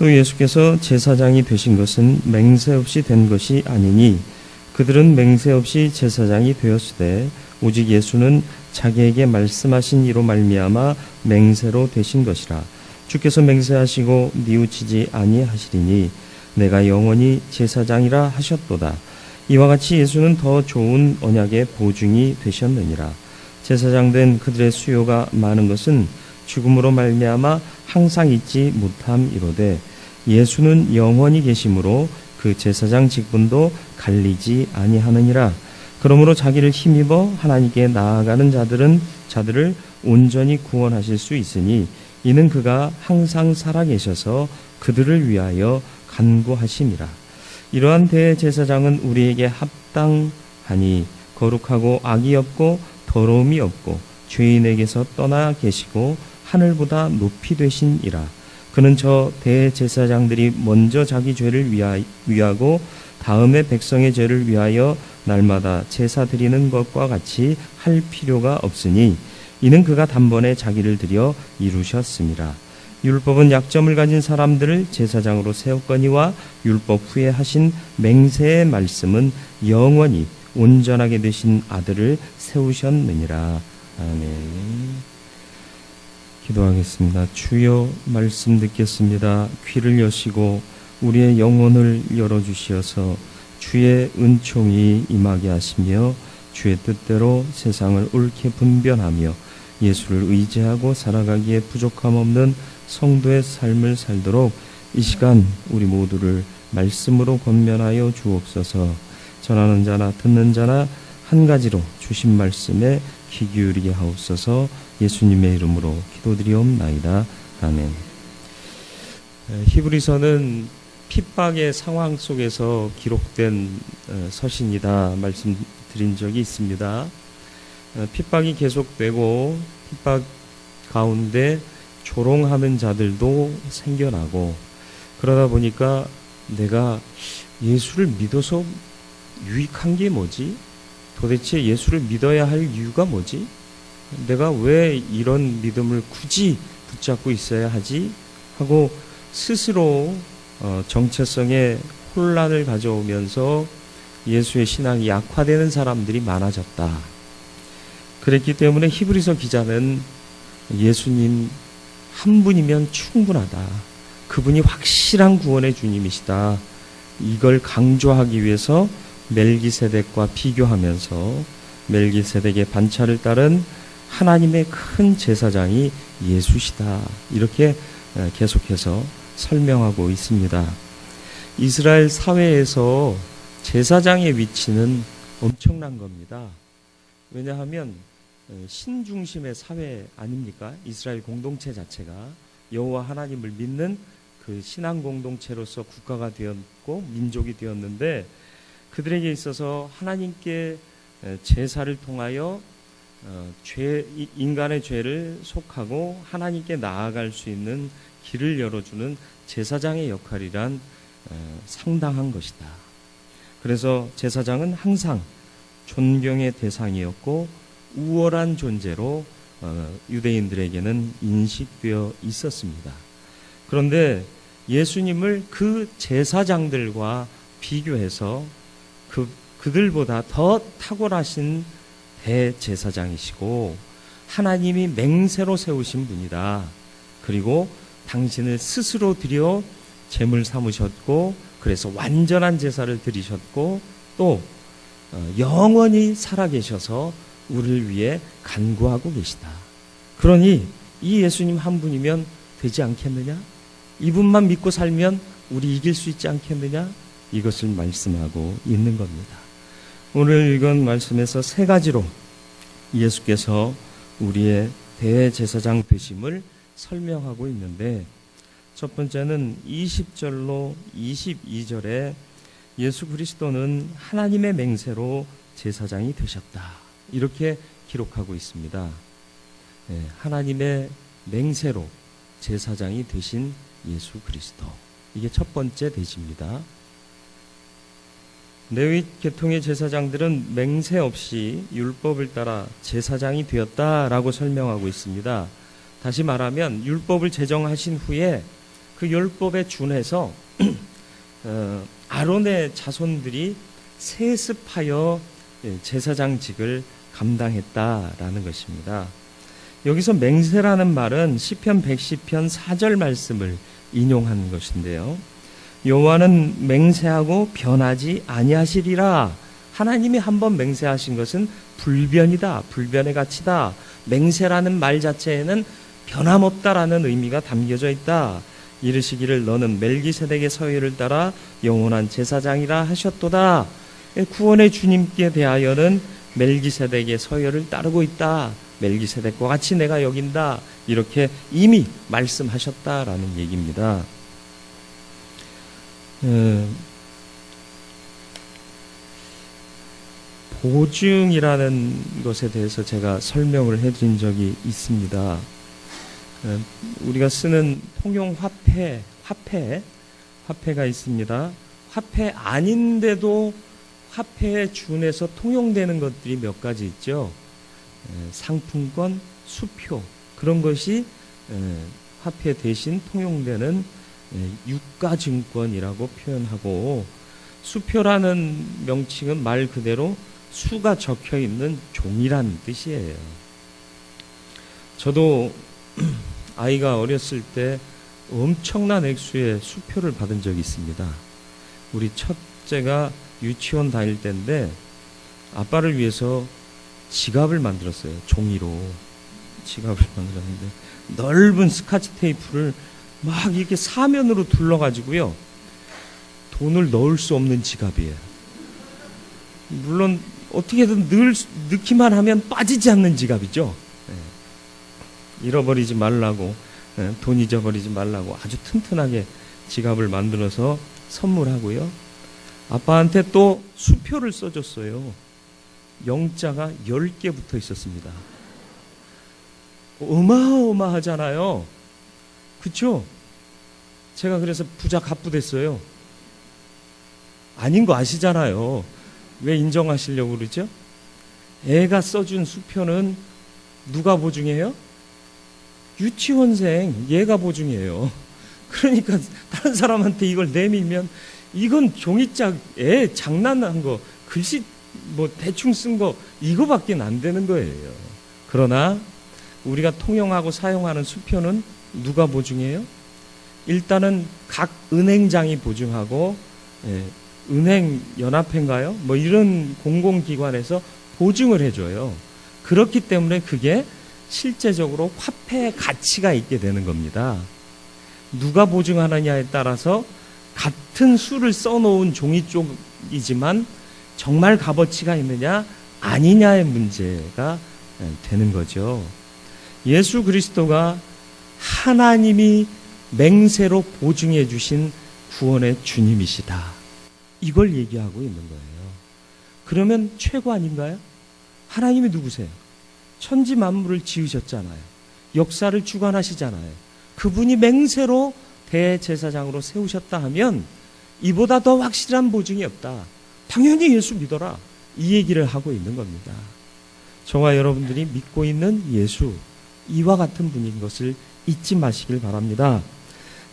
또 예수께서 제사장이 되신 것은 맹세 없이 된 것이 아니니 그들은 맹세 없이 제사장이 되었으되 오직 예수는 자기에게 말씀하신 이로 말미암아 맹세로 되신 것이라. 주께서 맹세하시고 뉘우치지 아니하시리니 내가 영원히 제사장이라 하셨도다. 이와 같이 예수는 더 좋은 언약의 보증이 되셨느니라. 제사장 된 그들의 수요가 많은 것은 죽음으로 말미암아 항상 잊지 못함이로되 예수는 영원히 계심으로 그 제사장 직분도 갈리지 아니하느니라. 그러므로 자기를 힘입어 하나님께 나아가는 자들을 온전히 구원하실 수 있으니 이는 그가 항상 살아계셔서 그들을 위하여 간구하심이라. 이러한 대제사장은 우리에게 합당하니 거룩하고 악이 없고 더러움이 없고 죄인에게서 떠나 계시고 하늘보다 높이 되신이라. 그는 저 대제사장들이 먼저 자기 죄를 위하고 다음에 백성의 죄를 위하여 날마다 제사 드리는 것과 같이 할 필요가 없으니 이는 그가 단번에 자기를 드려 이루셨습니다. 율법은 약점을 가진 사람들을 제사장으로 세웠거니와 율법 후에 하신 맹세의 말씀은 영원히 온전하게 되신 아들을 세우셨느니라. 아멘. 기도하겠습니다. 주여, 말씀 듣겠습니다. 귀를 여시고 우리의 영혼을 열어주시어서 주의 은총이 임하게 하시며 주의 뜻대로 세상을 옳게 분별하며 예수를 의지하고 살아가기에 부족함 없는 성도의 삶을 살도록 이 시간 우리 모두를 말씀으로 권면하여 주옵소서. 전하는 자나 듣는 자나 한 가지로 주신 말씀에 귀 기울이게 하옵소서. 예수님의 이름으로 기도드리옵나이다. 아멘. 히브리서는 핍박의 상황 속에서 기록된 서신이다 말씀드린 적이 있습니다. 핍박이 계속되고 핍박 가운데 조롱하는 자들도 생겨나고 그러다 보니까 내가 예수를 믿어서 유익한 게 뭐지? 도대체 예수를 믿어야 할 이유가 뭐지? 내가 왜 이런 믿음을 굳이 붙잡고 있어야 하지? 하고 스스로 정체성에 혼란을 가져오면서 예수의 신앙이 약화되는 사람들이 많아졌다. 그랬기 때문에 히브리서 기자는 예수님 한 분이면 충분하다. 그분이 확실한 구원의 주님이시다. 이걸 강조하기 위해서 멜기세덱과 비교하면서 멜기세덱의 반차를 따른 하나님의 큰 제사장이 예수시다. 이렇게 계속해서 설명하고 있습니다. 이스라엘 사회에서 제사장의 위치는 엄청난 겁니다. 왜냐하면 신중심의 사회 아닙니까? 이스라엘 공동체 자체가 여호와 하나님을 믿는 그 신앙 공동체로서 국가가 되었고 민족이 되었는데 그들에게 있어서 하나님께 제사를 통하여 인간의 죄를 속하고 하나님께 나아갈 수 있는 길을 열어주는 제사장의 역할이란 상당한 것이다. 그래서 제사장은 항상 존경의 대상이었고 우월한 존재로 유대인들에게는 인식되어 있었습니다. 그런데 예수님을 그 제사장들과 비교해서 그들보다 더 탁월하신 대제사장이시고 하나님이 맹세로 세우신 분이다. 그리고 당신을 스스로 드려 제물 삼으셨고 그래서 완전한 제사를 드리셨고 또 영원히 살아계셔서 우리를 위해 간구하고 계시다. 그러니 이 예수님 한 분이면 되지 않겠느냐? 이분만 믿고 살면 우리 이길 수 있지 않겠느냐? 이것을 말씀하고 있는 겁니다. 오늘 읽은 말씀에서 세 가지로 예수께서 우리의 대제사장 되심을 설명하고 있는데 첫 번째는 20절로 22절에 예수 그리스도는 하나님의 맹세로 제사장이 되셨다. 이렇게 기록하고 있습니다. 하나님의 맹세로 제사장이 되신 예수 그리스도. 이게 첫 번째 대지입니다. 레위 계통의 제사장들은 맹세 없이 율법을 따라 제사장이 되었다라고 설명하고 있습니다. 다시 말하면 율법을 제정하신 후에 그 율법에 준해서 아론의 자손들이 세습하여 제사장직을 감당했다라는 것입니다. 여기서 맹세라는 말은 시편 110편 4절 말씀을 인용한 것인데요. 여호와는 맹세하고 변하지 아니하시리라. 하나님이 한번 맹세하신 것은 불변이다, 불변의 가치다. 맹세라는 말 자체에는 변함없다라는 의미가 담겨져 있다. 이르시기를 너는 멜기세덱의 서열을 따라 영원한 제사장이라 하셨도다. 구원의 주님께 대하여는 멜기세덱의 서열을 따르고 있다. 멜기세덱과 같이 내가 여긴다. 이렇게 이미 말씀하셨다라는 얘기입니다. 보증이라는 것에 대해서 제가 설명을 해드린 적이 있습니다. 우리가 쓰는 통용 화폐가 있습니다. 화폐 아닌데도 화폐에 준해서 통용되는 것들이 몇 가지 있죠. 상품권, 수표, 그런 것이 화폐 대신 통용되는 유가증권이라고 표현하고, 수표라는 명칭은 말 그대로 수가 적혀 있는 종이란 뜻이에요. 저도 아이가 어렸을 때 엄청난 액수의 수표를 받은 적이 있습니다. 우리 첫째가 유치원 다닐 때인데 아빠를 위해서 지갑을 만들었어요. 종이로 지갑을 만들었는데 넓은 스카치 테이프를 막 이렇게 사면으로 둘러가지고요, 돈을 넣을 수 없는 지갑이에요. 물론 어떻게든 넣기만 하면 빠지지 않는 지갑이죠. 잃어버리지 말라고, 돈 잊어버리지 말라고 아주 튼튼하게 지갑을 만들어서 선물하고요. 아빠한테 또 수표를 써줬어요. 영자가 10개 붙어 있었습니다. 어마어마하잖아요. 그쵸? 제가 그래서 부자 갑부됐어요. 아닌 거 아시잖아요. 왜 인정하시려고 그러죠? 애가 써준 수표는 누가 보증해요? 유치원생 얘가 보증해요. 그러니까 다른 사람한테 이걸 내밀면 이건 종이짝 애 장난한 거, 글씨 뭐 대충 쓴 거 이거밖에 안 되는 거예요. 그러나 우리가 통용하고 사용하는 수표는 누가 보증해요? 일단은 각 은행장이 보증하고, 은행연합회인가요? 뭐 이런 공공기관에서 보증을 해줘요. 그렇기 때문에 그게 실제적으로 화폐의 가치가 있게 되는 겁니다. 누가 보증하느냐에 따라서 같은 수를 써놓은 종이 쪽이지만 정말 값어치가 있느냐 아니냐의 문제가 되는 거죠. 예수 그리스도가 하나님이 맹세로 보증해 주신 구원의 주님이시다. 이걸 얘기하고 있는 거예요. 그러면 최고 아닌가요? 하나님이 누구세요? 천지 만물을 지으셨잖아요. 역사를 주관하시잖아요. 그분이 맹세로 대제사장으로 세우셨다 하면 이보다 더 확실한 보증이 없다. 당연히 예수 믿어라. 이 얘기를 하고 있는 겁니다. 저와 여러분들이 믿고 있는 예수, 이와 같은 분인 것을 잊지 마시길 바랍니다.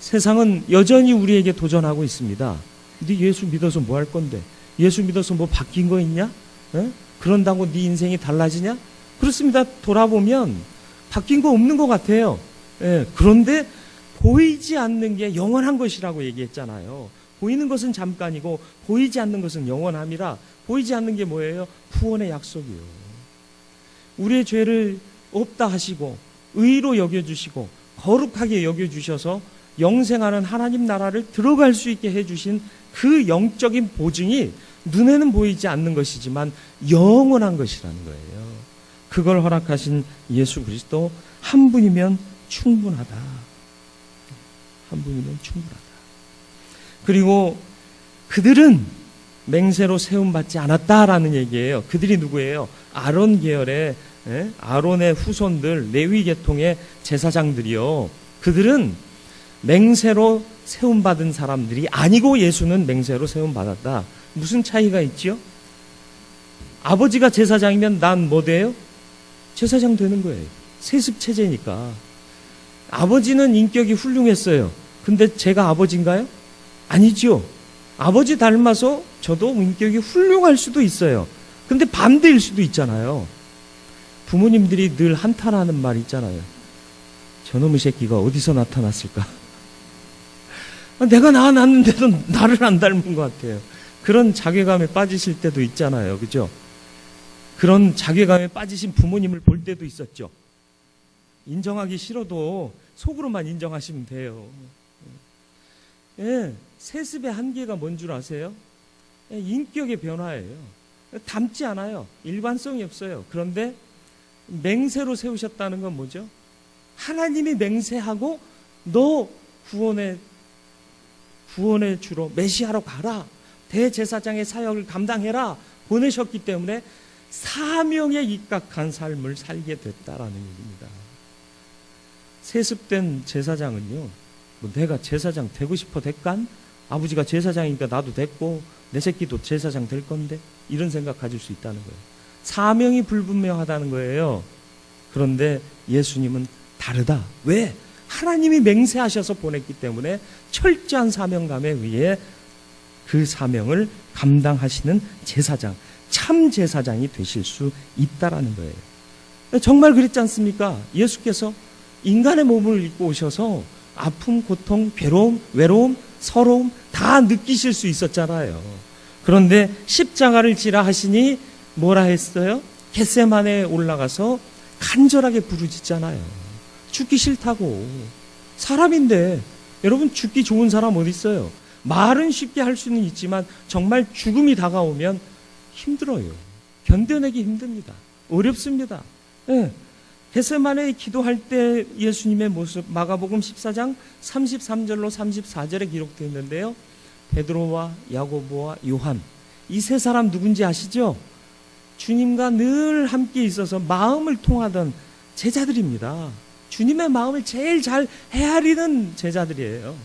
세상은 여전히 우리에게 도전하고 있습니다. 네 예수 믿어서 뭐 할 건데? 예수 믿어서 뭐 바뀐 거 있냐? 그런다고 네 인생이 달라지냐? 그렇습니다. 돌아보면 바뀐 거 없는 것 같아요. 그런데 보이지 않는 게 영원한 것이라고 얘기했잖아요. 보이는 것은 잠깐이고 보이지 않는 것은 영원함이라. 보이지 않는 게 뭐예요? 구원의 약속이요. 우리의 죄를 없다 하시고 의로 여겨주시고 거룩하게 여겨주셔서 영생하는 하나님 나라를 들어갈 수 있게 해주신 그 영적인 보증이 눈에는 보이지 않는 것이지만 영원한 것이라는 거예요. 그걸 허락하신 예수 그리스도 한 분이면 충분하다. 한 분이면 충분하다. 그리고 그들은 맹세로 세움받지 않았다라는 얘기예요. 그들이 누구예요? 아론 계열의, 아론의 후손들, 레위 계통의 제사장들이요. 그들은 맹세로 세움받은 사람들이 아니고 예수는 맹세로 세움받았다. 무슨 차이가 있죠? 아버지가 제사장이면 난 뭐 돼요? 제사장 되는 거예요. 세습 체제니까. 아버지는 인격이 훌륭했어요. 근데 제가 아버지인가요? 아니죠. 아버지 닮아서 저도 인격이 훌륭할 수도 있어요. 근데 반대일 수도 있잖아요. 부모님들이 늘 한탄하는 말 있잖아요. 저놈의 새끼가 어디서 나타났을까? 내가 낳았는데도 나를 안 닮은 것 같아요. 그런 자괴감에 빠지실 때도 있잖아요. 그죠? 그런 자괴감에 빠지신 부모님을 볼 때도 있었죠. 인정하기 싫어도 속으로만 인정하시면 돼요. 예, 세습의 한계가 뭔 줄 아세요? 예, 인격의 변화예요. 닮지 않아요. 일관성이 없어요. 그런데 맹세로 세우셨다는 건 뭐죠? 하나님이 맹세하고 너 구원의 주로 메시아로 가라. 대제사장의 사역을 감당해라. 보내셨기 때문에 사명에 입각한 삶을 살게 됐다라는 얘기입니다. 세습된 제사장은요, 뭐 내가 제사장 되고 싶어 됐간? 아버지가 제사장이니까 나도 됐고 내 새끼도 제사장 될 건데, 이런 생각 가질 수 있다는 거예요. 사명이 불분명하다는 거예요. 그런데 예수님은 다르다. 왜? 하나님이 맹세하셔서 보냈기 때문에 철저한 사명감에 의해 그 사명을 감당하시는 제사장, 참 제사장이 되실 수 있다라는 거예요. 정말 그랬지 않습니까? 예수께서 인간의 몸을 입고 오셔서 아픔, 고통, 괴로움, 외로움, 서러움 다 느끼실 수 있었잖아요. 그런데 십자가를 지라 하시니 뭐라 했어요? 겟세마네에 올라가서 간절하게 부르짖잖아요. 죽기 싫다고. 사람인데, 여러분 죽기 좋은 사람 어디 있어요? 말은 쉽게 할 수는 있지만 정말 죽음이 다가오면 힘들어요. 견뎌내기 힘듭니다. 어렵습니다. 네. 겟세마네에 기도할 때 예수님의 모습, 마가복음 14장 33절로 34절에 기록되어 있는데요. 베드로와 야고보와 요한, 이 세 사람 누군지 아시죠? 주님과 늘 함께 있어서 마음을 통하던 제자들입니다. 주님의 마음을 제일 잘 헤아리는 제자들이에요.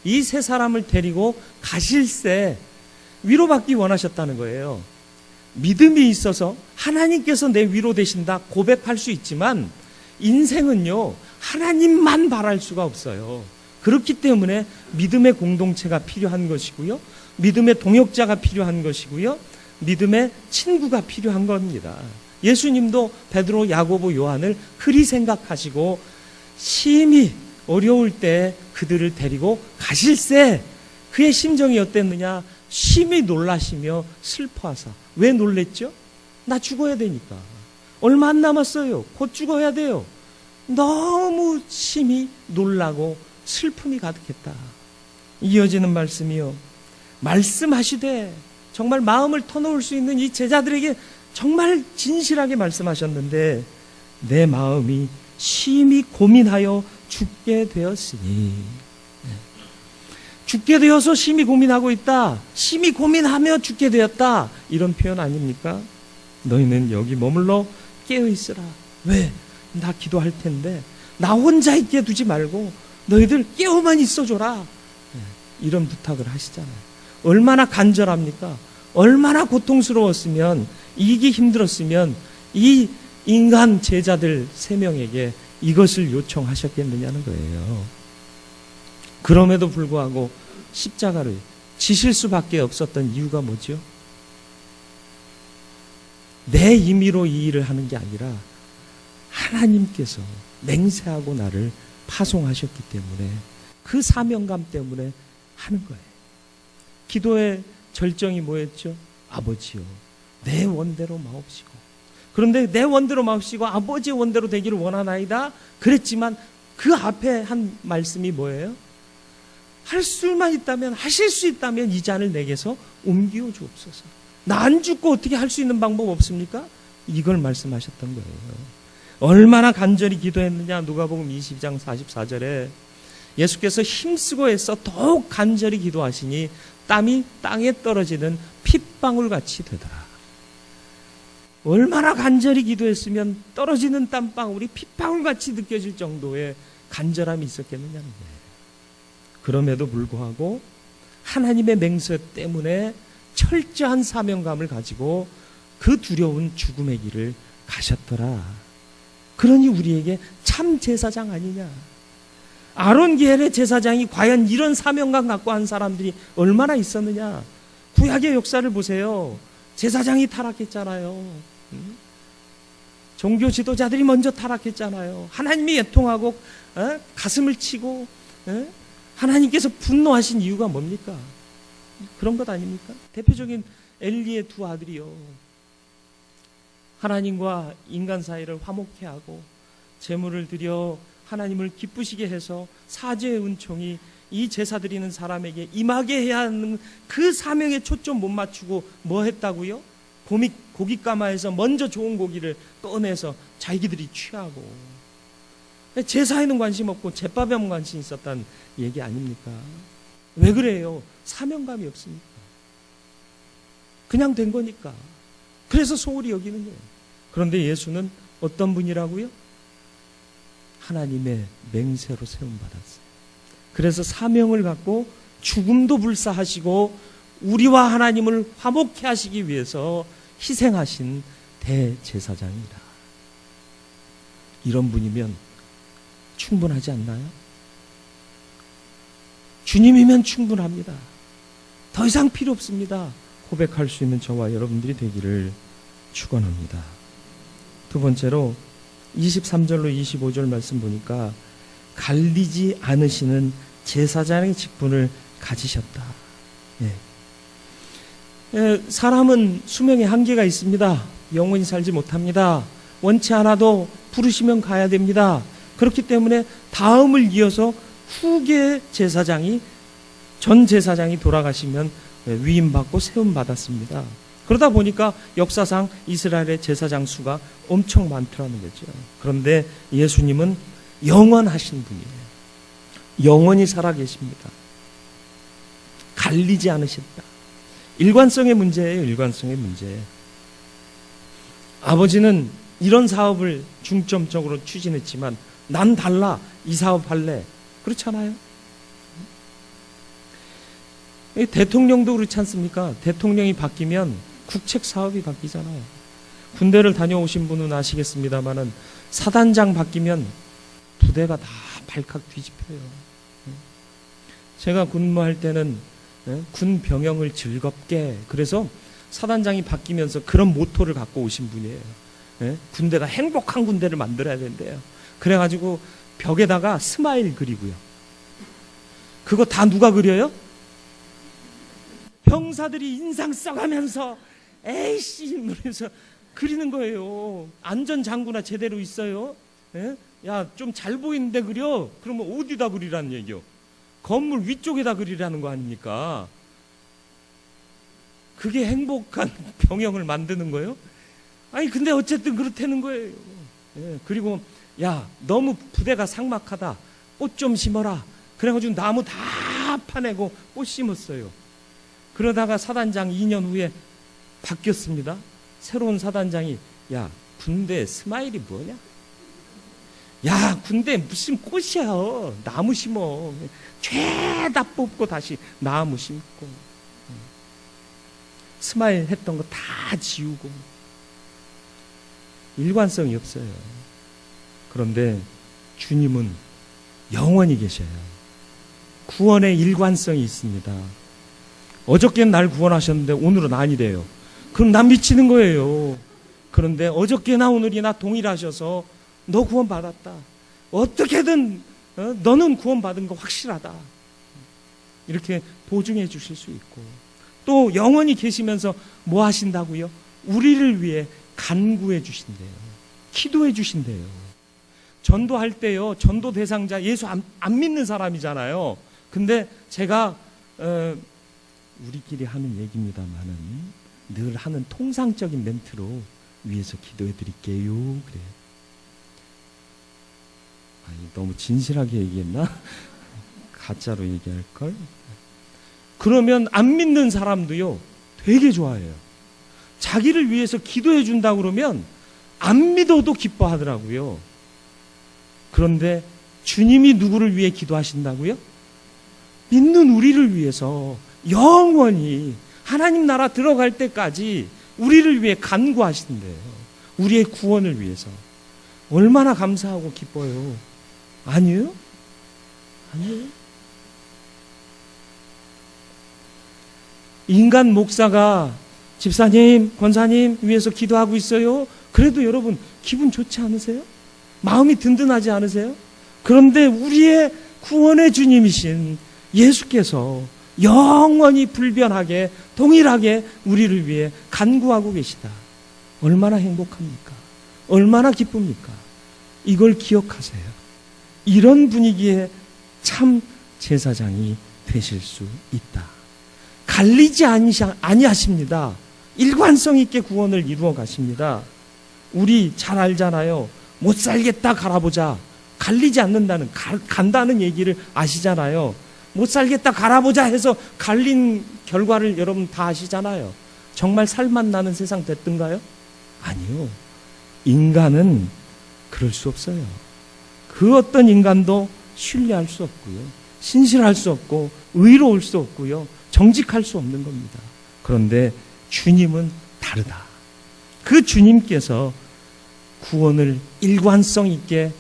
이 세 사람을 데리고 가실새 위로받기 원하셨다는 거예요. 믿음이 있어서 하나님께서 내 위로 되신다 고백할 수 있지만 인생은요, 하나님만 바랄 수가 없어요. 그렇기 때문에 믿음의 공동체가 필요한 것이고요, 믿음의 동역자가 필요한 것이고요, 믿음의 친구가 필요한 겁니다. 예수님도 베드로, 야고보, 요한을 그리 생각하시고 심히 어려울 때 그들을 데리고 가실새 그의 심정이 어땠느냐? 심히 놀라시며 슬퍼하사. 왜 놀랬죠? 나 죽어야 되니까. 얼마 안 남았어요. 곧 죽어야 돼요. 너무 심히 놀라고 슬픔이 가득했다. 이어지는 말씀이요, 말씀하시되, 정말 마음을 터놓을 수 있는 이 제자들에게 정말 진실하게 말씀하셨는데, 내 마음이 심히 고민하여 죽게 되었으니. 죽게 되어서 심히 고민하고 있다. 심히 고민하며 죽게 되었다. 이런 표현 아닙니까? 너희는 여기 머물러 깨어있으라. 왜? 나 기도할 텐데 나 혼자 있게 두지 말고 너희들 깨어만 있어줘라. 이런 부탁을 하시잖아요. 얼마나 간절합니까? 얼마나 고통스러웠으면, 이기 힘들었으면 이 인간 제자들 3명에게 이것을 요청하셨겠느냐는 거예요. 그럼에도 불구하고 십자가를 지실 수밖에 없었던 이유가 뭐죠? 내 임의로 이 일을 하는 게 아니라 하나님께서 맹세하고 나를 파송하셨기 때문에, 그 사명감 때문에 하는 거예요. 기도의 절정이 뭐였죠? 아버지요, 내 원대로 마옵시고. 그런데 내 원대로 마옵시고 아버지의 원대로 되기를 원하나이다 그랬지만 그 앞에 한 말씀이 뭐예요? 할 수만 있다면, 하실 수 있다면 이 잔을 내게서 옮겨 주옵소서. 나 안 죽고 어떻게 할 수 있는 방법 없습니까? 이걸 말씀하셨던 거예요. 얼마나 간절히 기도했느냐. 누가복음 22장 44절에 예수께서 힘쓰고 애써 더욱 간절히 기도하시니 땀이 땅에 떨어지는 핏방울같이 되더라. 얼마나 간절히 기도했으면 떨어지는 땀방울이 핏방울같이 느껴질 정도의 간절함이 있었겠느냐는 거예요. 그럼에도 불구하고 하나님의 맹세 때문에 철저한 사명감을 가지고 그 두려운 죽음의 길을 가셨더라. 그러니 우리에게 참 제사장 아니냐. 아론 계열의 제사장이 과연 이런 사명감 갖고 한 사람들이 얼마나 있었느냐. 구약의 역사를 보세요. 제사장이 타락했잖아요. 종교 지도자들이 먼저 타락했잖아요. 하나님이 애통하고 가슴을 치고 하나님께서 분노하신 이유가 뭡니까? 그런 것 아닙니까? 대표적인 엘리의 두 아들이요, 하나님과 인간 사이를 화목케 하고 제물을 드려 하나님을 기쁘시게 해서 사죄의 은총이 이 제사 드리는 사람에게 임하게 해야 하는 그 사명에 초점 못 맞추고 뭐 했다고요? 고깃가마에서 먼저 좋은 고기를 꺼내서 자기들이 취하고, 제사에는 관심 없고 제밥에만 관심 있었다는 얘기 아닙니까? 왜 그래요? 사명감이 없으니까. 그냥 된 거니까. 그래서 소홀히 여기는 거예요. 그런데 예수는 어떤 분이라고요? 하나님의 맹세로 세움받았어요. 그래서 사명을 갖고 죽음도 불사하시고 우리와 하나님을 화목케 하시기 위해서 희생하신 대제사장이다. 이런 분이면 충분하지 않나요? 주님이면 충분합니다. 더 이상 필요 없습니다. 고백할 수 있는 저와 여러분들이 되기를 축원합니다. 두 번째로 23절로 25절 말씀 보니까 갈리지 않으시는 제사장의 직분을 가지셨다. 사람은 수명의 한계가 있습니다. 영원히 살지 못합니다. 원치 않아도 부르시면 가야 됩니다. 그렇기 때문에 다음을 이어서 후계 제사장이, 전 제사장이 돌아가시면 위임받고 세움받았습니다. 그러다 보니까 역사상 이스라엘의 제사장 수가 엄청 많더라는 거죠. 그런데 예수님은 영원하신 분이에요. 영원히 살아계십니다. 갈리지 않으셨다. 일관성의 문제예요. 일관성의 문제. 아버지는 이런 사업을 중점적으로 추진했지만 난 달라, 이 사업 할래. 그렇잖아요. 대통령도 그렇지 않습니까? 대통령이 바뀌면 국책 사업이 바뀌잖아요. 군대를 다녀오신 분은 아시겠습니다마는 사단장 바뀌면 부대가 다 발칵 뒤집혀요. 제가 근무할 때는 군 병영을 즐겁게, 그래서 사단장이 바뀌면서 그런 모토를 갖고 오신 분이에요. 군대가 행복한 군대를 만들어야 된대요. 그래가지고 벽에다가 스마일 그리고요. 그거 다 누가 그려요? 병사들이 인상 써가면서 에이씨 이러면서 그리는 거예요. 안전장구나 제대로 있어요? 야, 좀 잘 보이는데 그려? 그러면 어디다 그리라는 얘기요? 건물 위쪽에다 그리라는 거 아닙니까? 그게 행복한 병영을 만드는 거예요? 아니 근데 어쨌든 그렇다는 거예요. 그리고 야, 너무 부대가 삭막하다. 꽃 좀 심어라. 그래가지고 나무 다 파내고 꽃 심었어요. 그러다가 사단장 2년 후에 바뀌었습니다. 새로운 사단장이, 야, 군대 스마일이 뭐냐? 야, 군대 무슨 꽃이야. 나무 심어. 죄다 뽑고 다시 나무 심고. 스마일 했던 거 다 지우고. 일관성이 없어요. 그런데 주님은 영원히 계셔요. 구원의 일관성이 있습니다. 어저께는 날 구원하셨는데 오늘은 아니래요. 그럼 난 미치는 거예요. 그런데 어저께나 오늘이나 동일하셔서 너 구원받았다. 어떻게든 너는 구원받은 거 확실하다. 이렇게 보증해 주실 수 있고, 또 영원히 계시면서 뭐 하신다고요? 우리를 위해 간구해 주신대요. 기도해 주신대요. 전도할 때요, 전도 대상자 예수 안 믿는 사람이잖아요. 근데 제가 우리끼리 하는 얘기입니다만은 늘 하는 통상적인 멘트로 위해서 기도해 드릴게요. 그래요. 아니, 너무 진실하게 얘기했나? 가짜로 얘기할 걸. 그러면 안 믿는 사람도요 되게 좋아해요. 자기를 위해서 기도해 준다 그러면 안 믿어도 기뻐하더라고요. 그런데 주님이 누구를 위해 기도하신다고요? 믿는 우리를 위해서 영원히 하나님 나라 들어갈 때까지 우리를 위해 간구하신대요. 우리의 구원을 위해서. 얼마나 감사하고 기뻐요. 아니요? 아니에요. 인간 목사가 집사님, 권사님 위해서 기도하고 있어요. 그래도 여러분 기분 좋지 않으세요? 마음이 든든하지 않으세요? 그런데 우리의 구원의 주님이신 예수께서 영원히 불변하게 동일하게 우리를 위해 간구하고 계시다. 얼마나 행복합니까? 얼마나 기쁩니까? 이걸 기억하세요. 이런 분위기에 참 제사장이 되실 수 있다. 갈리지 아니하십니다. 일관성 있게 구원을 이루어 가십니다. 우리 잘 알잖아요. 못 살겠다 갈아보자. 갈리지 않는다는, 간다는 얘기를 아시잖아요. 못 살겠다 갈아보자 해서 갈린 결과를 여러분 다 아시잖아요. 정말 살맛 나는 세상 됐던가요? 아니요. 인간은 그럴 수 없어요. 그 어떤 인간도 신뢰할 수 없고요. 신실할 수 없고 의로울 수 없고요. 정직할 수 없는 겁니다. 그런데 주님은 다르다. 그 주님께서 구원을 일관성 있게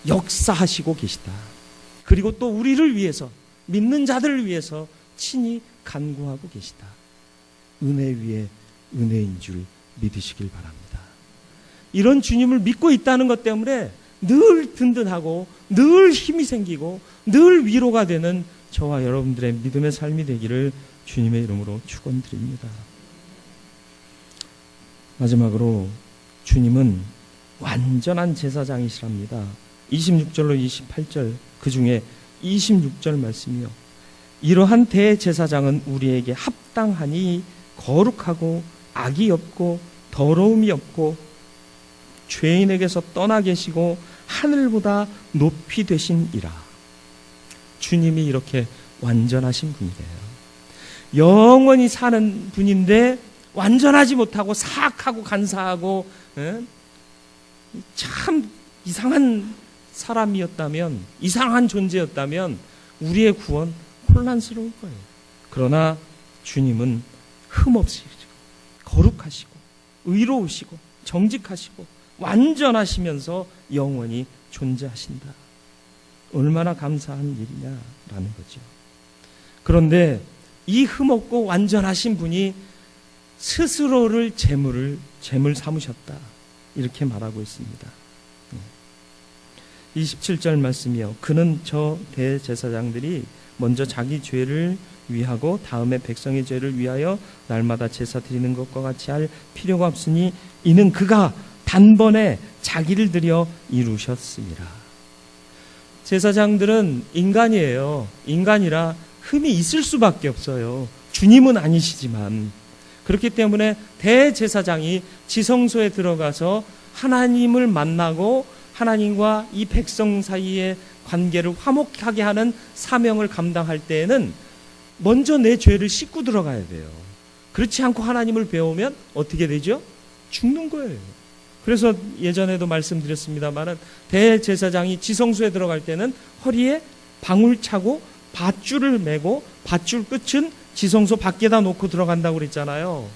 역사하시고 계시다. 그리고 또 우리를 위해서, 믿는 자들을 위해서 친히 간구하고 계시다. 은혜 위에 은혜인 줄 믿으시길 바랍니다. 이런 주님을 믿고 있다는 것 때문에 늘 든든하고 늘 힘이 생기고 늘 위로가 되는 저와 여러분들의 믿음의 삶이 되기를 주님의 이름으로 축원드립니다. 마지막으로 주님은 완전한 제사장이시랍니다. 26절로 28절 그 중에 26절 말씀이요. 이러한 대제사장은 우리에게 합당하니 거룩하고 악이 없고 더러움이 없고 죄인에게서 떠나 계시고 하늘보다 높이 되신 이라. 주님이 이렇게 완전하신 분이래요. 영원히 사는 분인데 완전하지 못하고 사악하고 간사하고 참 이상한 사람이었다면, 이상한 존재였다면 우리의 구원 혼란스러울 거예요. 그러나 주님은 흠없으시고 거룩하시고 의로우시고 정직하시고 완전하시면서 영원히 존재하신다. 얼마나 감사한 일이냐라는 거죠. 그런데 이 흠없고 완전하신 분이 스스로를 제물 삼으셨다. 이렇게 말하고 있습니다. 27절 말씀이요. 그는 저 대제사장들이 먼저 자기 죄를 위하고 다음에 백성의 죄를 위하여 날마다 제사 드리는 것과 같이 할 필요가 없으니 이는 그가 단번에 자기를 들여 이루셨습니다. 제사장들은 인간이에요. 인간이라 흠이 있을 수밖에 없어요. 주님은 아니시지만. 그렇기 때문에 대제사장이 지성소에 들어가서 하나님을 만나고 하나님과 이 백성 사이의 관계를 화목하게 하는 사명을 감당할 때에는 먼저 내 죄를 씻고 들어가야 돼요. 그렇지 않고 하나님을 배우면 어떻게 되죠? 죽는 거예요. 그래서 예전에도 말씀드렸습니다마는 대제사장이 지성소에 들어갈 때는 허리에 방울 차고 밧줄을 메고 밧줄 끝은 지성소 밖에다 놓고 들어간다고 그랬잖아요.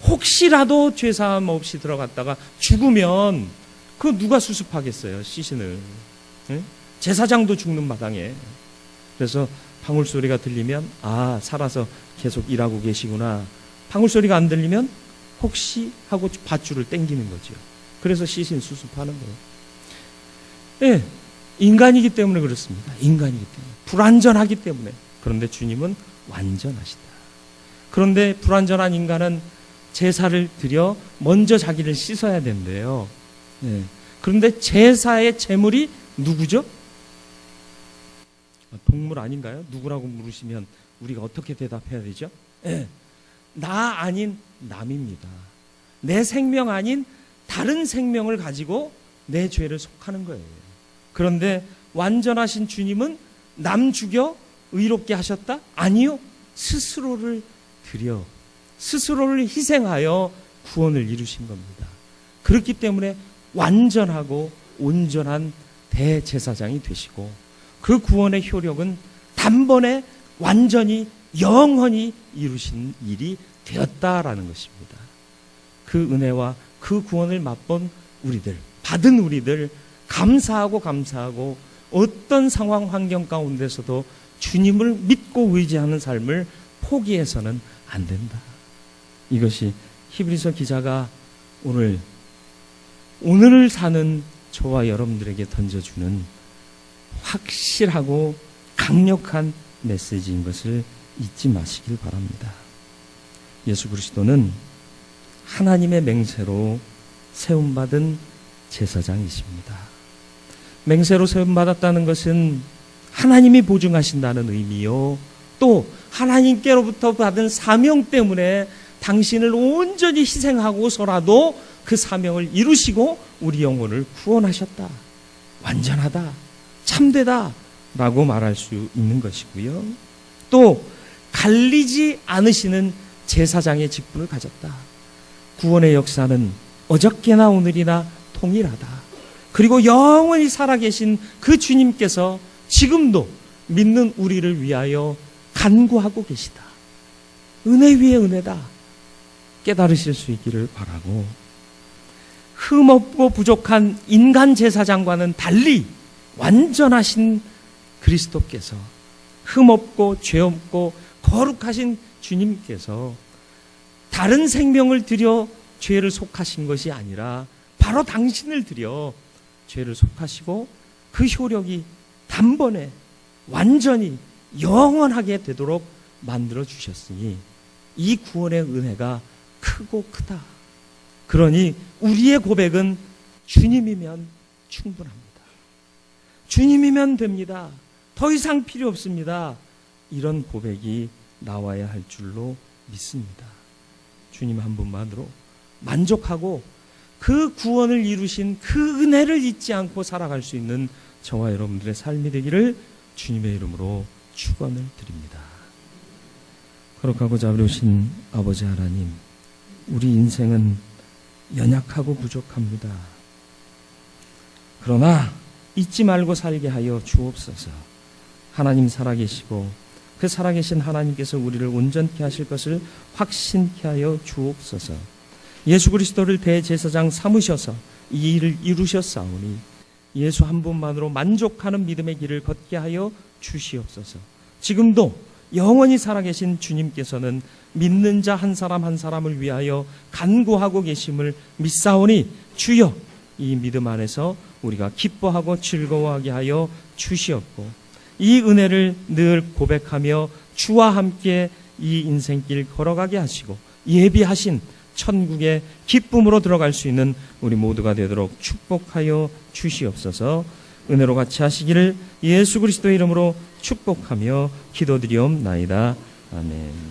혹시라도 죄사함 없이 들어갔다가 죽으면 그 누가 수습하겠어요, 시신을. 제사장도 죽는 마당에. 그래서 방울 소리가 들리면 아, 살아서 계속 일하고 계시구나. 방울 소리가 안 들리면 혹시 하고 밧줄을 당기는 거죠. 그래서 시신 수습하는 거예요. 네, 인간이기 때문에 그렇습니다. 인간이기 때문에. 불완전하기 때문에. 그런데 주님은 완전하시다. 그런데 불완전한 인간은 제사를 드려 먼저 자기를 씻어야 된대요. 네. 그런데 제사의 제물이 누구죠? 동물 아닌가요? 누구라고 물으시면 우리가 어떻게 대답해야 되죠? 네. 나 아닌 남입니다. 내 생명 아닌 다른 생명을 가지고 내 죄를 속하는 거예요. 그런데 완전하신 주님은 남 죽여 의롭게 하셨다? 아니요. 스스로를 드려, 스스로를 희생하여 구원을 이루신 겁니다. 그렇기 때문에 완전하고 온전한 대제사장이 되시고 그 구원의 효력은 단번에 완전히 영원히 이루신 일이 되었다라는 것입니다. 그 은혜와 그 구원을 맛본 우리들, 받은 우리들 감사하고 어떤 상황 환경 가운데서도 주님을 믿고 의지하는 삶을 포기해서는 안 된다. 이것이 히브리서 기자가 오늘을 사는 저와 여러분들에게 던져주는 확실하고 강력한 메시지인 것을 잊지 마시길 바랍니다. 예수 그리스도는 하나님의 맹세로 세움받은 제사장이십니다. 맹세로 세움받았다는 것은 하나님이 보증하신다는 의미요, 또 하나님께로부터 받은 사명 때문에 당신을 온전히 희생하고서라도 그 사명을 이루시고 우리 영혼을 구원하셨다, 완전하다, 참되다 라고 말할 수 있는 것이고요. 또 갈리지 않으시는 제사장의 직분을 가졌다. 구원의 역사는 어저께나 오늘이나 동일하다. 그리고 영원히 살아계신 그 주님께서 지금도 믿는 우리를 위하여 간구하고 계시다. 은혜 위에 은혜다. 깨달으실 수 있기를 바라고, 흠없고 부족한 인간 제사장과는 달리 완전하신 그리스도께서, 흠없고 죄없고 거룩하신 주님께서 다른 생명을 들여 죄를 속하신 것이 아니라 바로 당신을 들여 죄를 속하시고 그 효력이 단번에 완전히 영원하게 되도록 만들어 주셨으니 이 구원의 은혜가 크고 크다. 그러니 우리의 고백은 주님이면 충분합니다. 주님이면 됩니다. 더 이상 필요 없습니다. 이런 고백이 나와야 할 줄로 믿습니다. 주님 한 분만으로 만족하고 그 구원을 이루신 그 은혜를 잊지 않고 살아갈 수 있는 저와 여러분들의 삶이 되기를 주님의 이름으로 축원을 드립니다. 거룩하고 자비로우신 아버지 하나님, 우리 인생은 연약하고 부족합니다. 그러나 잊지 말고 살게 하여 주옵소서. 하나님 살아계시고 그 살아계신 하나님께서 우리를 온전케 하실 것을 확신케 하여 주옵소서. 예수 그리스도를 대제사장 삼으셔서 이 일을 이루셨사오니 예수 한 분만으로 만족하는 믿음의 길을 걷게 하여 주시옵소서. 지금도 영원히 살아계신 주님께서는 믿는 자 한 사람 한 사람을 위하여 간구하고 계심을 믿사오니 주여, 이 믿음 안에서 우리가 기뻐하고 즐거워하게 하여 주시옵고, 이 은혜를 늘 고백하며 주와 함께 이 인생길 걸어가게 하시고 예비하신 천국의 기쁨으로 들어갈 수 있는 우리 모두가 되도록 축복하여 주시옵소서. 은혜로 같이 하시기를 예수 그리스도의 이름으로 축복하며 기도드리옵나이다. 아멘.